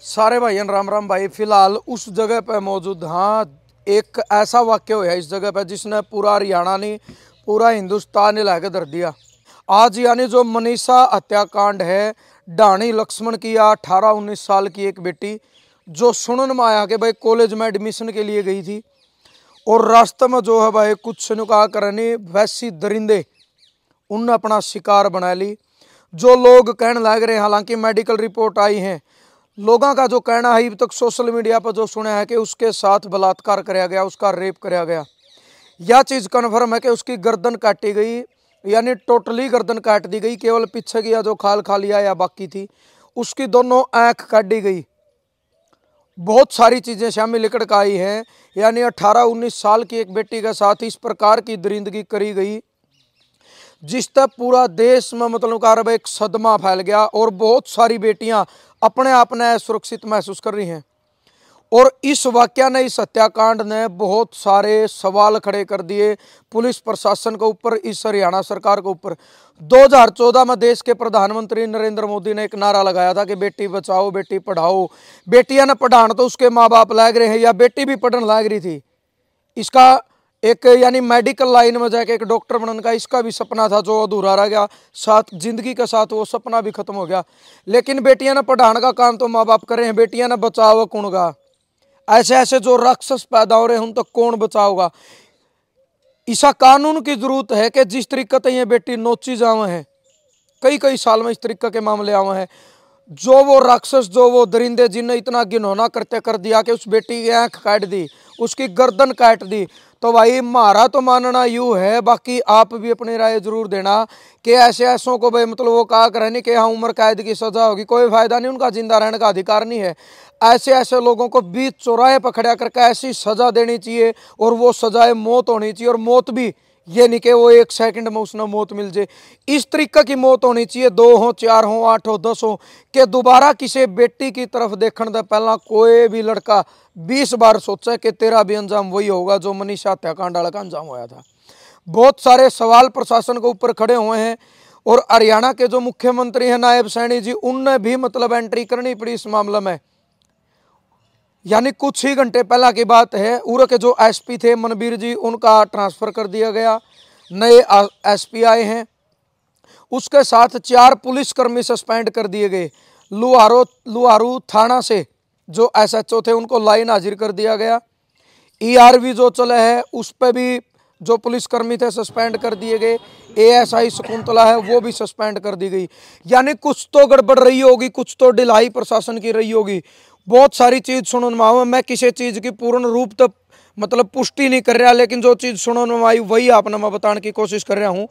सारे भाइयों राम राम भाई। फिलहाल उस जगह पे मौजूद, हाँ, एक ऐसा वाक्य हुआ है इस जगह पे जिसने पूरा हरियाणा नहीं पूरा हिंदुस्तान ही लाके धर दिया। आज यानी जो मनीषा हत्याकांड है, ढाणी लक्ष्मण की 18-19 साल की एक बेटी जो सुनने में आया कि भाई कॉलेज में एडमिशन के लिए गई थी और रास्ते में जो है भाई कुछ ने कहा करनी वैसी दरिंदे उनने अपना शिकार बना ली। जो लोग कहने लग रहे हैं, हालांकि मेडिकल रिपोर्ट आई है, लोगों का जो कहना है अभी तक सोशल मीडिया पर जो सुना है कि उसके साथ बलात्कार कराया गया, उसका रेप कराया गया। यह चीज़ कन्फर्म है कि उसकी गर्दन काटी गई, यानी टोटली गर्दन काट दी गई। केवल पीछे की या जो खाल खालिया या बाकी थी, उसकी दोनों आँख काटी गई। बहुत सारी चीज़ें शामिल लिकड़ का आई हैं। यानी 18-19 साल की एक बेटी के साथ इस प्रकार की दरिंदगी करी गई जिस तक पूरा देश में मतलब कार एक सदमा फैल गया और बहुत सारी बेटियां अपने आप ने सुरक्षित महसूस कर रही हैं। और इस वाकया ने, इस हत्याकांड ने बहुत सारे सवाल खड़े कर दिए पुलिस प्रशासन के ऊपर, इस हरियाणा सरकार के ऊपर। 2014 में देश के प्रधानमंत्री नरेंद्र मोदी ने एक नारा लगाया था कि बेटी बचाओ बेटी पढ़ाओ। बेटियां ने पढ़ाना तो उसके माँ बाप लाग रहे हैं या बेटी भी पढ़ने लाग रही थी। इसका एक यानी मेडिकल लाइन में जाके एक डॉक्टर बनने का इसका भी सपना था जो अधूरा रह गया, साथ जिंदगी के साथ वो सपना भी खत्म हो गया। लेकिन बेटियां ने पढ़ाने का काम तो माँ बाप कर रहे हैं, बेटियां ने बचाओ कौन गा? ऐसे ऐसे जो राक्षस पैदा हो रहे हैं उन तक कौन बचाओगा? ऐसा कानून की जरूरत है कि जिस तरीके से ये बेटी नोची जावे हैं, कई कई साल में इस तरीके के मामले आवे हैं। जो वो राक्षस, जो वो दरिंदे जिन्हें इतना घिनौना करते कर दिया कि उस बेटी की आंख काट दी, उसकी गर्दन काट दी, तो भाई हमारा तो मानना यूँ है, बाकी आप भी अपनी राय जरूर देना कि ऐसे ऐसों को भाई मतलब वो कहा करें नहीं कि हाँ उम्र कैद की सजा होगी, कोई फायदा नहीं, उनका जिंदा रहने का अधिकार नहीं है। ऐसे ऐसे लोगों को बीच चौराहे पर खड़ा करके ऐसी सजा देनी चाहिए और वो सजाए मौत होनी चाहिए। और मौत भी ये नहीं कि वो 1 सेकंड में उसने मौत मिल जाए, इस तरीके की मौत होनी चाहिए, 2 हो 4 हो 8 हो 10 हो, कि दोबारा किसी बेटी की तरफ देखने से पहला कोई भी लड़का 20 बार सोचे कि तेरा भी अंजाम वही होगा जो मनीषा हत्याकांड का अंजाम होया था। बहुत सारे सवाल प्रशासन के ऊपर खड़े हुए हैं और हरियाणा के जो मुख्यमंत्री हैं नायब सैनी जी, उनने भी मतलब एंट्री करनी पड़ी इस मामले में। यानी कुछ ही घंटे पहला की बात है, उर के जो एसपी थे मनबीर जी, उनका ट्रांसफर कर दिया गया, नए एसपी आए हैं। उसके साथ 4 पुलिसकर्मी सस्पेंड कर दिए गए। लुहारू थाना से जो एसएचओ थे उनको लाइन हाजिर कर दिया गया। ईआरवी जो चले है उस पर भी जो पुलिसकर्मी थे सस्पेंड कर दिए गए। एएसआई शकुंतला है वो भी सस्पेंड कर दी गई। यानी कुछ तो गड़बड़ रही होगी, कुछ तो ढिलाई प्रशासन की रही होगी। बहुत सारी चीज सुनने में आई, मैं किसी चीज की पूर्ण रूप तक मतलब पुष्टि नहीं कर रहा, लेकिन जो चीज सुनने में आई वही आपने मैं बताने की कोशिश कर रहा हूँ।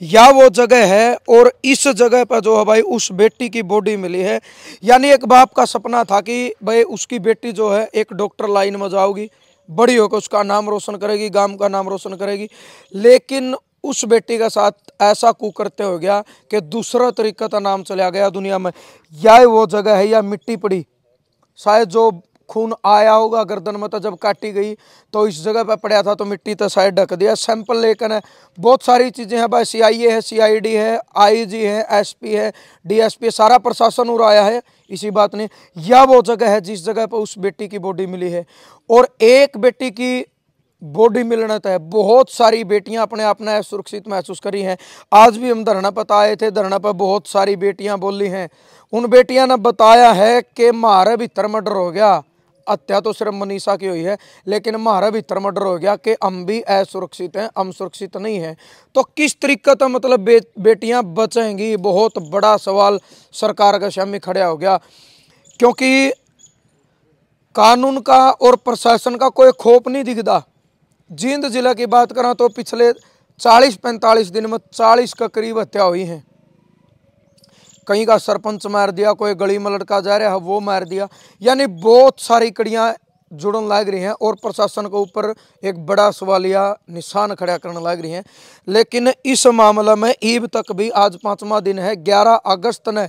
या वो जगह है और इस जगह पर जो है भाई उस बेटी की बॉडी मिली है। यानी एक बाप का सपना था कि भाई उसकी बेटी जो है एक डॉक्टर लाइन में जाओगी, बड़ी होकर उसका नाम रोशन करेगी, गांव का नाम रोशन करेगी। लेकिन उस बेटी के साथ ऐसा कुकर्त्य हो गया कि दूसरा तरीका का नाम चला गया दुनिया में। या वो जगह है या मिट्टी पड़ी, शायद जो खून आया होगा गर्दन में तो जब काटी गई तो इस जगह पर पड़ा था तो मिट्टी तो शायद ढक दिया। सैंपल लेकर है, बहुत सारी चीज़ें हैं भाई, सीआईए है, सीआईडी है, आईजी है, एसपी है, डीएसपी, सारा प्रशासन उड़ाया है इसी बात ने। यह वो जगह है जिस जगह पर उस बेटी की बॉडी मिली है। और एक बेटी की बॉडी मिलने तक बहुत सारी बेटियां अपने आप में सुरक्षित महसूस करी हैं। आज भी हम धरना पर आए थे, धरना पर बहुत सारी बेटियां बोली हैं। उन बेटियां ने बताया है कि हमारे भीतर मर्डर हो गया, हत्या तो सिर्फ मनीषा की हुई है लेकिन हमारा भीतर मर्डर हो गया कि हम भी असुरक्षित हैं, हम सुरक्षित नहीं हैं। तो किस तरीके का मतलब बेटियां बचेंगी, बहुत बड़ा सवाल सरकार के सामने खड़ा हो गया। क्योंकि कानून का और प्रशासन का कोई खौफ नहीं दिखता। जींद जिला की बात करें तो पिछले 40-45 दिन में 40 के करीब हत्या हुई हैं। कहीं का सरपंच मार दिया, कोई गली में लड़का जा रहा है वो मार दिया। यानी बहुत सारी कड़ियां जुड़न लग रही हैं और प्रशासन के ऊपर एक बड़ा सवालिया निशान खड़ा करने लग रही हैं। लेकिन इस मामले में ईब तक भी आज 5वां दिन है, 11 अगस्त ने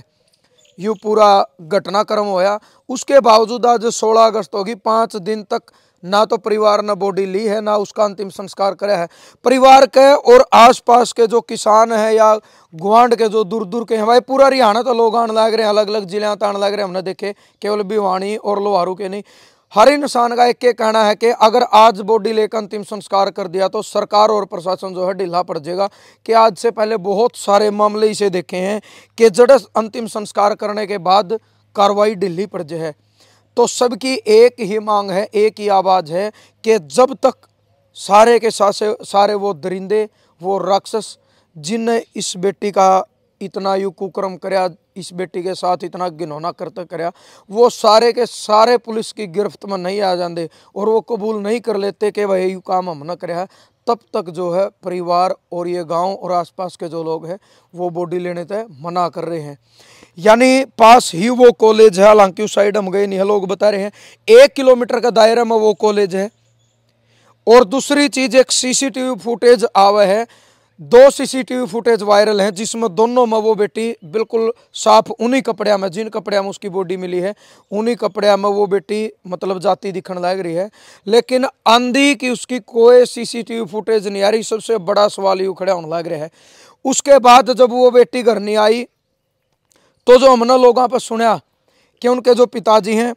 यू पूरा घटनाक्रम होया। उसके बावजूद आज 16 अगस्त होगी, 5 दिन तक ना तो परिवार ने बॉडी ली है, ना उसका अंतिम संस्कार करा है। परिवार के और आसपास के जो किसान है या गुआंढ के जो दूर दूर के हैं, भाई पूरा हरियाणा तो लोग आने लग रहे हैं, अलग अलग जिले तो आने लग रहे हैं। हमने देखे केवल भिवानी और लोहारू के नहीं, हर इंसान का एक कहना है कि अगर आज बॉडी लेकर अंतिम संस्कार कर दिया तो सरकार और प्रशासन जो है ढीला पड़ जाएगा। कि आज से पहले बहुत सारे मामले इसे देखे हैं कि जड़ अंतिम संस्कार करने के बाद कार्रवाई ढीली पड़ जाए। तो सबकी एक ही मांग है, एक ही आवाज़ है कि जब तक सारे के सारे वो दरिंदे, वो राक्षस जिनने इस बेटी का इतना यू कुकर्म करया, इस बेटी के साथ इतना घिनौना करते करया, वो सारे के सारे पुलिस की गिरफ्त में नहीं आ जाते और वो कबूल नहीं कर लेते कि वह यू काम हम न करया, तब तक जो है परिवार और ये गांव और आसपास के जो लोग हैं वो बॉडी लेने तय मना कर रहे हैं। यानी पास ही वो कॉलेज है, हालांकि उस साइड हम गए नहीं है, लोग बता रहे हैं 1 किलोमीटर का दायरा में वो कॉलेज है। और दूसरी चीज, एक सीसीटीवी फुटेज आवा है, 2 सीसीटीवी फुटेज वायरल हैं जिसमें दोनों में वो बेटी बिल्कुल साफ उन्हीं कपड़े में, जिन कपड़े में उसकी बॉडी मिली है उन्हीं कपड़े में वो बेटी मतलब जाती दिखने लग रही है। लेकिन आंधी की उसकी कोई सीसीटीवी फुटेज नहीं आ रही। सबसे बड़ा सवाल यूँ खड़ा होने लग रहा है। उसके बाद जब वो बेटी घर नहीं आई तो जो हमने लोगों पर सुना कि उनके जो पिताजी हैं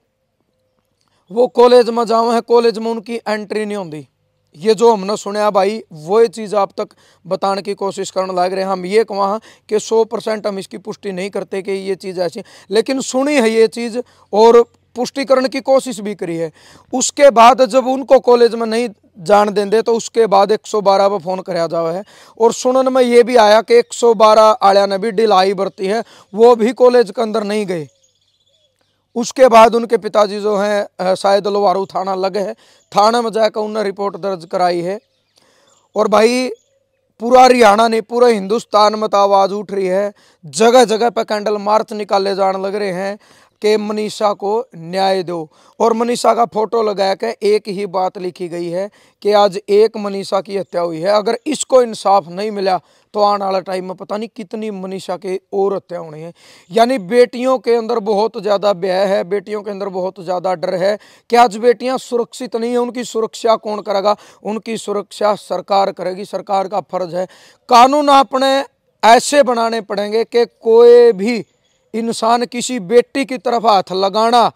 वो कॉलेज में जाओ हैं, कॉलेज में उनकी एंट्री नहीं होती। ये जो हमने सुना भाई वो चीज़ आप तक बताने की कोशिश करने लग रहे हैं। हम ये कहा कि 100% हम इसकी पुष्टि नहीं करते कि ये चीज़ ऐसी, लेकिन सुनी है ये चीज़ और पुष्टिकरण की कोशिश भी करी है। उसके बाद जब उनको कॉलेज में नहीं जान देंगे तो उसके बाद 112 पर फ़ोन कराया जावा है। और सुनने में ये भी आया कि 112 आलिया ने भी ढिलाई बरती है, वो भी कॉलेज के अंदर नहीं गए। उसके बाद उनके पिताजी जो हैं शायद लोहारू थाना लगे है, थाना में जाकर उन्होंने रिपोर्ट दर्ज कराई है। और भाई पूरा हरियाणा नहीं, पूरा हिंदुस्तान में तो आवाज़ उठ रही है, जगह जगह पर कैंडल मार्च निकाले जाने लग रहे हैं कि मनीषा को न्याय दो। और मनीषा का फोटो लगा के एक ही बात लिखी गई है कि आज एक मनीषा की हत्या हुई है, अगर इसको इंसाफ नहीं मिला तो आने वाला टाइम में पता नहीं कितनी मनीषा के और हत्या होनी है। यानी बेटियों के अंदर बहुत ज़्यादा भय है, बेटियों के अंदर बहुत ज़्यादा डर है कि आज बेटियां सुरक्षित नहीं है। उनकी सुरक्षा कौन करेगा? उनकी सुरक्षा सरकार करेगी, सरकार का फर्ज है। कानून अपने ऐसे बनाने पड़ेंगे कि कोई भी इंसान किसी बेटी की तरफ हाथ लगाना,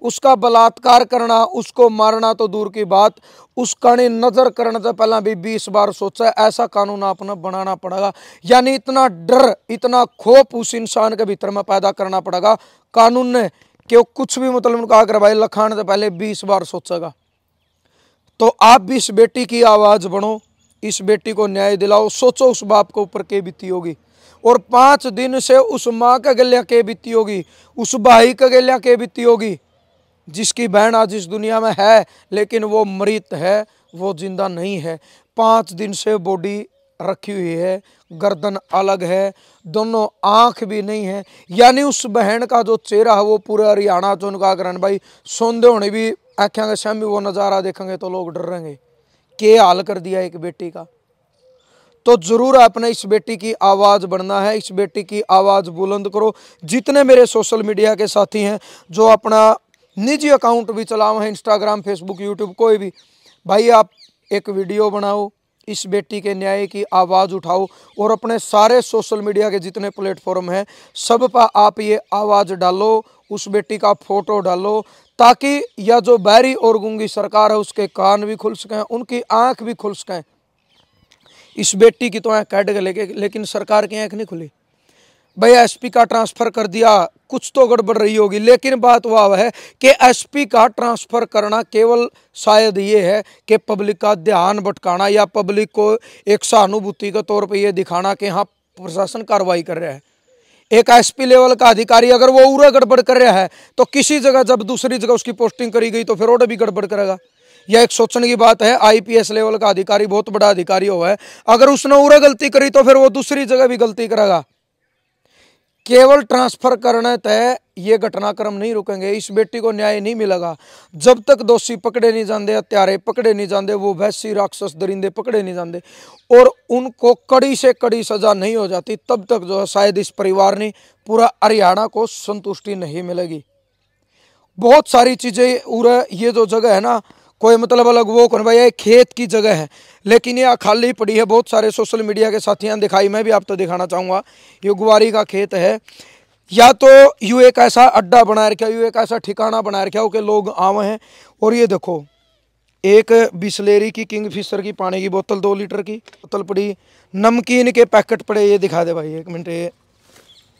उसका बलात्कार करना, उसको मारना तो दूर की बात, उसका नज़र करने से पहला भी 20 बार सोचा। ऐसा कानून आपने बनाना पड़ेगा। यानी इतना डर, इतना खौफ उस इंसान के भीतर में पैदा करना पड़ेगा कानून ने कि वो कुछ भी मतलब उनका अगर भाई लखाने से पहले 20 बार सोचेगा। तो आप भी इस बेटी की आवाज़ बनो, इस बेटी को न्याय दिलाओ। सोचो उस बाप के ऊपर क्या बीती होगी, और 5 दिन से उस माँ का गलिया क्या बीती होगी, उस भाई का गलिया क्या बीती होगी जिसकी बहन आज इस दुनिया में है लेकिन वो मृत है, वो जिंदा नहीं है। 5 दिन से बॉडी रखी हुई है, गर्दन अलग है, दोनों आंख भी नहीं है। यानी उस बहन का जो चेहरा है वो पूरा हरियाणा जो उनका ग्रहण भाई सौंदे होने भी आँखें के सामने वो नज़ारा देखेंगे तो लोग डर रहेंगे। क्या हाल कर दिया एक बेटी का। तो जरूर आपने इस बेटी की आवाज़ बनना है, इस बेटी की आवाज़ बुलंद करो। जितने मेरे सोशल मीडिया के साथी हैं जो अपना निजी अकाउंट भी चलाओ हैं, इंस्टाग्राम, फेसबुक, यूट्यूब, कोई भी, भाई आप एक वीडियो बनाओ, इस बेटी के न्याय की आवाज़ उठाओ और अपने सारे सोशल मीडिया के जितने प्लेटफॉर्म हैं सब पर आप ये आवाज़ डालो, उस बेटी का फोटो डालो, ताकि यह जो बहरी और गूंगी सरकार है उसके कान भी खुल सकें, उनकी आँख भी खुल सकें। इस बेटी की तो आँख काट के लेके, लेकिन सरकार की आँख नहीं खुली। भाई एसपी का ट्रांसफ़र कर दिया, कुछ तो गड़बड़ रही होगी, लेकिन बात वह है कि एसपी का ट्रांसफ़र करना केवल शायद ये है कि पब्लिक का ध्यान भटकाना या पब्लिक को एक सहानुभूति के तौर पे ये दिखाना कि हाँ प्रशासन कार्रवाई कर रहा है। एक एसपी लेवल का अधिकारी अगर वो उरे गड़बड़ कर रहा है तो किसी जगह जब दूसरी जगह उसकी पोस्टिंग करी गई तो फिर और भी गड़बड़ करेगा। यह एक सोचने की बात है। आईपीएस लेवल का अधिकारी बहुत बड़ा अधिकारी हुआ है, अगर उसने उरे गलती करी तो फिर वो दूसरी जगह भी गलती करेगा। केवल ट्रांसफर करने तय ये घटनाक्रम नहीं रुकेंगे। इस बेटी को न्याय नहीं मिलेगा जब तक दोषी पकड़े नहीं जाते, हत्यारे पकड़े नहीं जाते, वो वैसी राक्षस दरिंदे पकड़े नहीं जाते और उनको कड़ी से कड़ी सजा नहीं हो जाती, तब तक जो है शायद इस परिवार ने पूरा हरियाणा को संतुष्टि नहीं मिलेगी। बहुत सारी चीज़ें, ये जो जगह है ना कोई मतलब अलग वो कौन भाई, ये खेत की जगह है लेकिन ये खाली पड़ी है। बहुत सारे सोशल मीडिया के साथियों दिखाई, मैं भी आपको दिखाना चाहूँगा। ये गुवारी का खेत है, या तो यूँ एक ऐसा अड्डा बना रखा, यूँ एक ऐसा ठिकाना बना रखा हो कि लोग आवे हैं। और ये देखो एक बिस्लेरी की किंगफिशर की पानी की बोतल 2 लीटर की बोतल पड़ी, नमकीन के पैकेट पड़े, ये दिखा दे भाई 1 मिनट,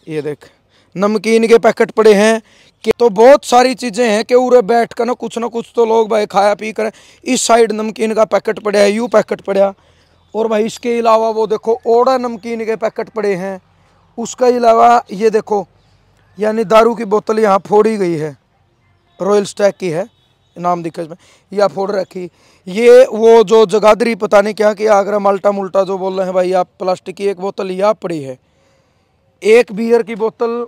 ये देख नमकीन के पैकेट पड़े हैं कि तो बहुत सारी चीज़ें हैं कि उरे बैठ कर ना कुछ तो लोग भाई खाया पी कर। इस साइड नमकीन का पैकेट पड़ा है, यू पैकेट पड़ा, और भाई इसके अलावा वो देखो ओड़ा नमकीन के पैकेट पड़े हैं। उसके अलावा ये देखो यानी दारू की बोतल यहाँ फोड़ी गई है, रॉयल स्टैग की है, नाम दिखा इसमें, या फोड़ रखी। ये वो जो जगाधरी पता नहीं क्या किया, आगरा माल्टा मुल्टा जो बोल रहे हैं भाई, आप प्लास्टिक की एक बोतल यहाँ पड़ी है, एक बियर की बोतल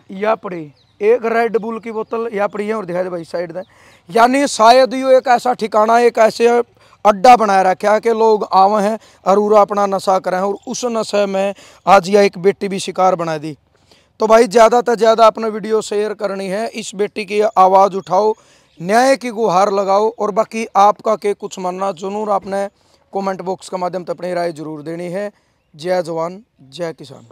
या पड़ी, एक रेड बुल की बोतल या पड़ी है, और दिखा दे भाई साइड में। यानी शायद ये एक ऐसा ठिकाना, एक ऐसे अड्डा बनाया रखा है कि लोग आवे हैं और पूरा अपना नशा करें, और उस नशे में आज यह एक बेटी भी शिकार बना दी। तो भाई ज़्यादा से ज़्यादा अपना वीडियो शेयर करनी है, इस बेटी की आवाज़ उठाओ, न्याय की गुहार लगाओ। और बाकी आपका के कुछ मानना जरूर आपने कमेंट बॉक्स के माध्यम से अपनी राय जरूर देनी है। जय जवान जय किसान।